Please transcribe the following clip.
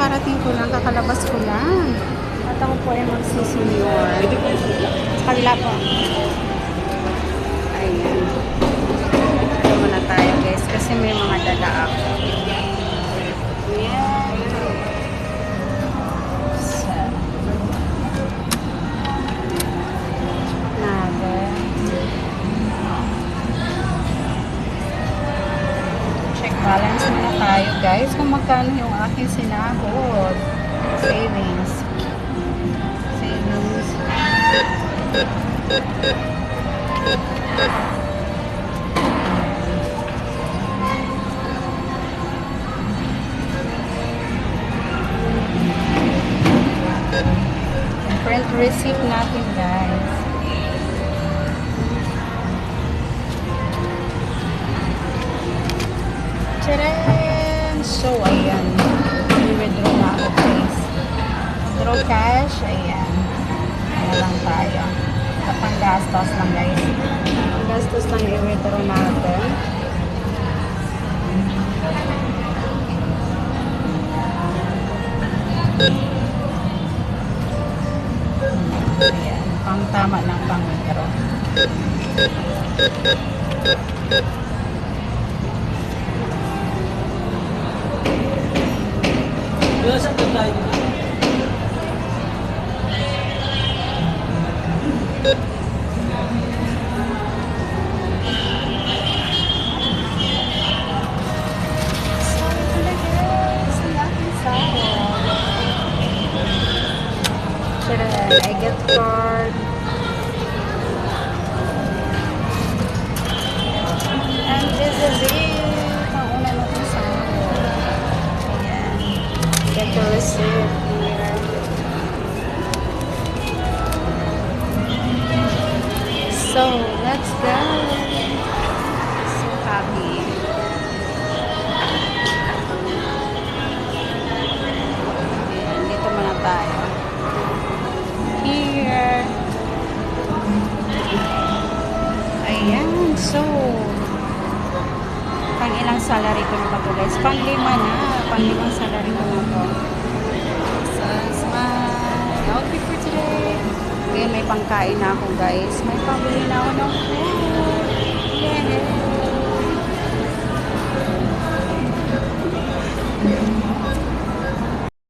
kakarating ko lang, kakalabas ko lang. At ako po ay magsisenior. Sa kabila po. Ayan. Ito muna tayo guys, kasi may mga dala ako. Ayan. So. Naga. Check balance muna tayo guys, kung magkano yung aking sinahod. Savings. Print receipt natin guys. Tcharan! So ayan, i-withdraw na ako guys. Withdraw cash, ayan. Ano lang tayo. Kapang gastos lang guys. Ang gastos lang i-withdraw natin. Ayan. Pang tama lang pang withdraw. Saan ka tayo? I get card. And this is it. Ang una natin sa ayan. Get the receipt here. So, let's go. So happy. Ayan, dito muna tayo. Here. Ayan. So, pang ilang salary ko na ba ito guys? Pang 5 na. Pang 5 salary ko na ito. So, that's my outfit for today. Ngayon may pangkain na ako guys. May pabili na ako ng food. Yeah.